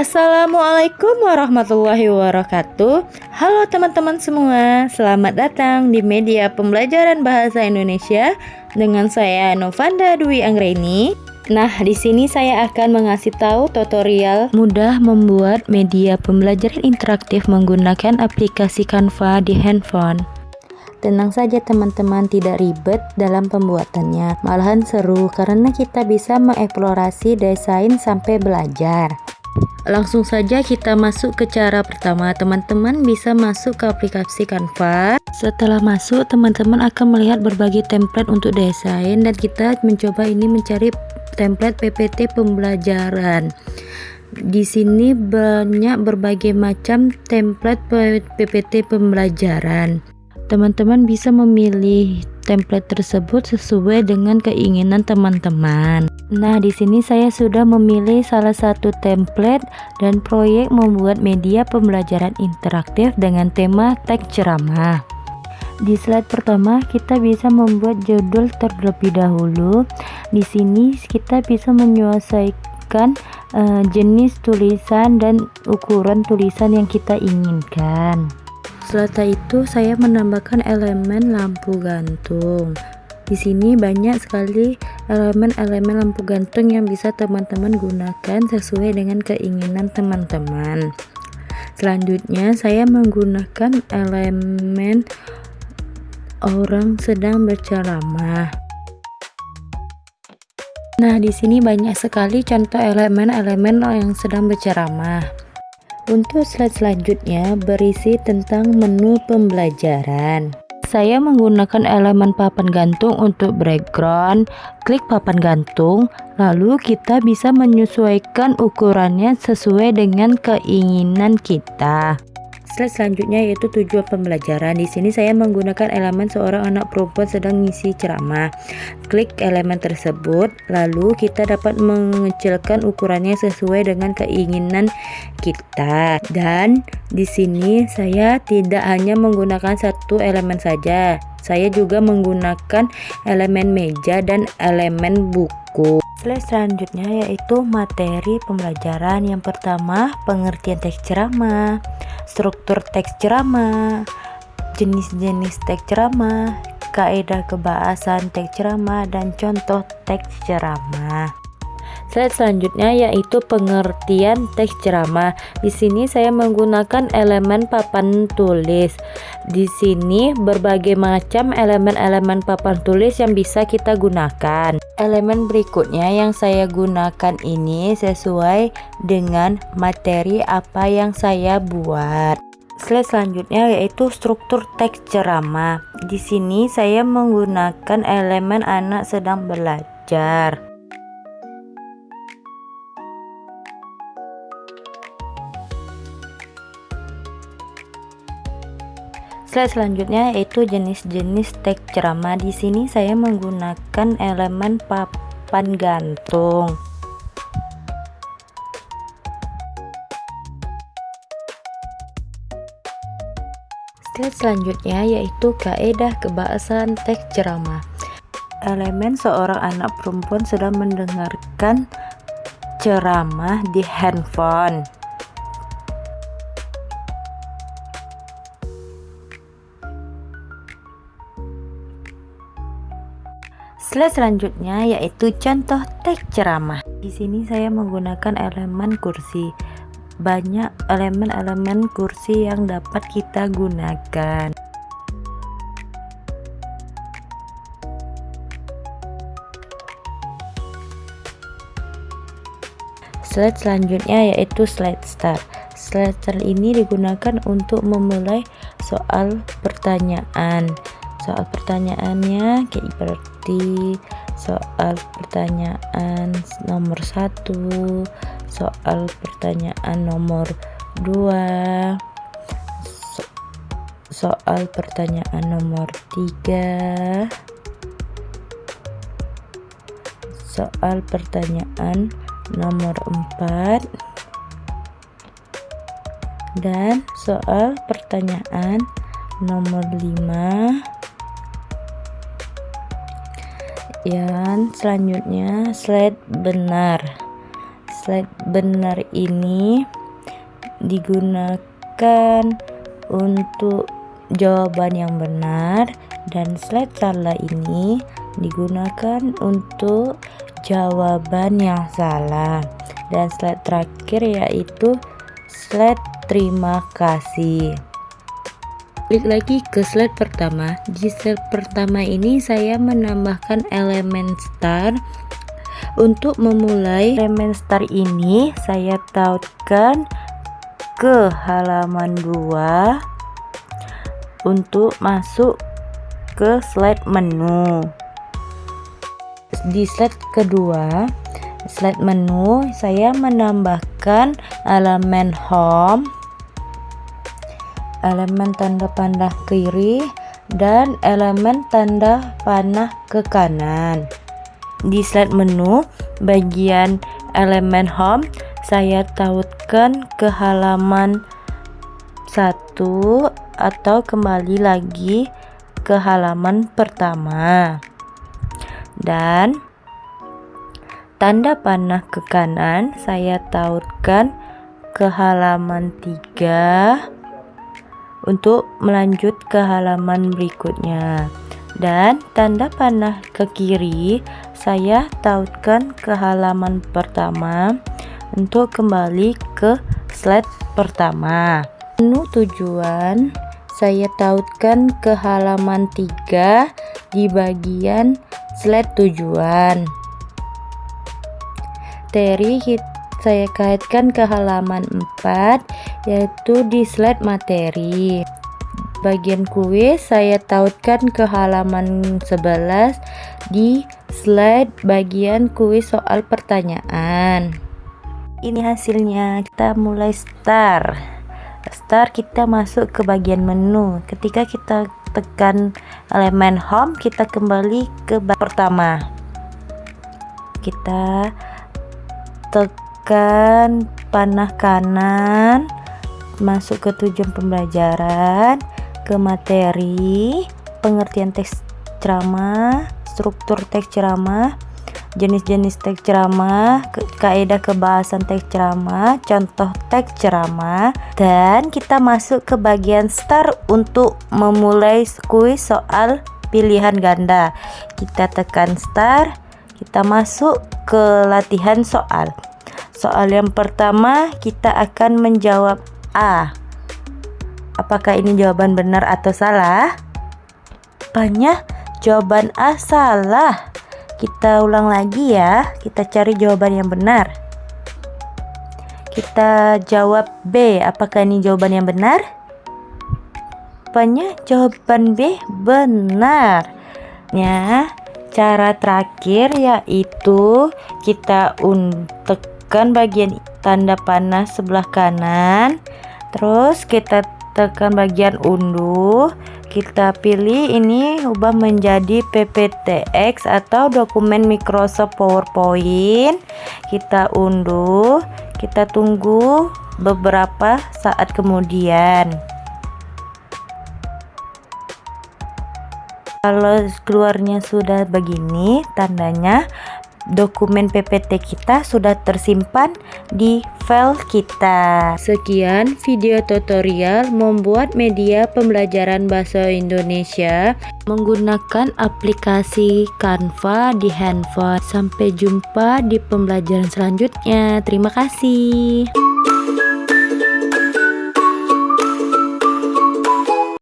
Assalamualaikum warahmatullahi wabarakatuh. Halo teman-teman semua, selamat datang di media pembelajaran bahasa Indonesia dengan saya Novanda Dwi Anggreni. Nah, di sini saya akan mengasih tahu tutorial mudah membuat media pembelajaran interaktif menggunakan aplikasi Canva di handphone. Tenang saja teman-teman, tidak ribet dalam pembuatannya, malahan seru karena kita bisa mengeksplorasi desain sampai belajar. Langsung saja kita masuk ke cara pertama. Teman-teman bisa masuk ke aplikasi Canva. Setelah masuk, teman-teman akan melihat berbagai template untuk desain dan kita mencoba ini mencari template PPT pembelajaran. Di sini banyak berbagai macam template PPT pembelajaran. Teman-teman bisa memilih template tersebut sesuai dengan keinginan teman-teman. Nah, di sini saya sudah memilih salah satu template dan proyek membuat media pembelajaran interaktif dengan tema teks ceramah. Di slide pertama kita bisa membuat judul terlebih dahulu. Di sini kita bisa menyesuaikan jenis tulisan dan ukuran tulisan yang kita inginkan. Setelah itu saya menambahkan elemen lampu gantung. Di sini banyak sekali elemen-elemen lampu gantung yang bisa teman-teman gunakan sesuai dengan keinginan teman-teman. Selanjutnya saya menggunakan elemen orang sedang berceramah. Nah, di sini banyak sekali contoh elemen-elemen yang sedang berceramah. Untuk slide selanjutnya berisi tentang menu pembelajaran. Saya menggunakan elemen papan gantung untuk background. Klik papan gantung, lalu kita bisa menyesuaikan ukurannya sesuai dengan keinginan kita. Slide selanjutnya yaitu tujuan pembelajaran. Di sini saya menggunakan elemen seorang anak perempuan sedang ngisi ceramah. Klik elemen tersebut, lalu kita dapat mengecilkan ukurannya sesuai dengan keinginan kita. Dan di sini saya tidak hanya menggunakan satu elemen saja. Saya juga menggunakan elemen meja dan elemen buku. Slide selanjutnya yaitu materi pembelajaran. Yang pertama, pengertian teks ceramah, struktur teks ceramah, jenis-jenis teks ceramah, kaidah kebahasan teks ceramah, dan contoh teks ceramah. Slide selanjutnya yaitu pengertian teks ceramah. Di sini saya menggunakan elemen papan tulis. Di sini berbagai macam elemen-elemen papan tulis yang bisa kita gunakan. Elemen berikutnya yang saya gunakan ini sesuai dengan materi apa yang saya buat. Slide selanjutnya yaitu struktur teks ceramah. Di sini saya menggunakan elemen anak sedang belajar. Slide selanjutnya yaitu jenis-jenis teks ceramah. Di sini saya menggunakan elemen papan gantung. Slide selanjutnya yaitu kaidah kebahasan teks ceramah. Elemen seorang anak perempuan sedang mendengarkan ceramah di handphone. Slide selanjutnya yaitu contoh teks ceramah. Di sini saya menggunakan elemen kursi. Banyak elemen-elemen kursi yang dapat kita gunakan. Slide selanjutnya yaitu slide start. Slide start ini digunakan untuk memulai soal pertanyaan. Soal pertanyaannya kayak seperti soal pertanyaan nomor 1, soal pertanyaan nomor 2, soal pertanyaan nomor 3, soal pertanyaan nomor 4, dan soal pertanyaan nomor 5. Dan selanjutnya slide benar. Slide benar ini digunakan untuk jawaban yang benar, dan slide salah ini digunakan untuk jawaban yang salah. Dan slide terakhir yaitu slide terima kasih. Klik lagi ke slide pertama. Di slide pertama ini saya menambahkan elemen star. Untuk memulai elemen star ini saya tautkan ke halaman 2 untuk masuk ke slide menu. Di slide kedua, slide menu, saya menambahkan elemen home, elemen tanda panah kiri, dan elemen tanda panah ke kanan. Di slide menu bagian elemen home saya tautkan ke halaman 1 atau kembali lagi ke halaman pertama, dan tanda panah ke kanan saya tautkan ke halaman 3 untuk melanjut ke halaman berikutnya, dan tanda panah ke kiri saya tautkan ke halaman pertama untuk kembali ke slide pertama. Menu tujuan saya tautkan ke halaman 3 di bagian slide tujuan. Materi saya kaitkan ke halaman 4 yaitu di slide materi. Bagian kuis saya tautkan ke halaman 11 di slide bagian kuis soal pertanyaan. Ini hasilnya. Kita mulai start, kita masuk ke bagian menu. Ketika kita tekan elemen home, kita kembali ke pertama. Kita tekan panah kanan, masuk ke tujuan pembelajaran, ke materi, pengertian teks ceramah, struktur teks ceramah, jenis-jenis teks ceramah, kaidah kebahasan teks ceramah, contoh teks ceramah, dan kita masuk ke bagian start untuk memulai kuis soal pilihan ganda. Kita tekan start, kita masuk ke latihan soal. Soal yang pertama kita akan menjawab A. Apakah ini jawaban benar atau salah? Apanya? Jawaban A salah. Kita ulang lagi ya. Kita cari jawaban yang benar. Kita jawab B. Apakah ini jawaban yang benar? Apanya? Jawaban B benar. Ya, cara terakhir yaitu kita tekan bagian tanda panah sebelah kanan. Terus kita tekan bagian unduh, kita pilih ini ubah menjadi PPTX atau dokumen Microsoft PowerPoint. Kita unduh, kita tunggu beberapa saat kemudian. Kalau keluarnya sudah begini, tandanya dokumen PPT kita sudah tersimpan di file kita. Sekian video tutorial membuat media pembelajaran bahasa Indonesia menggunakan aplikasi Canva di handphone. Sampai jumpa di pembelajaran selanjutnya. Terima kasih.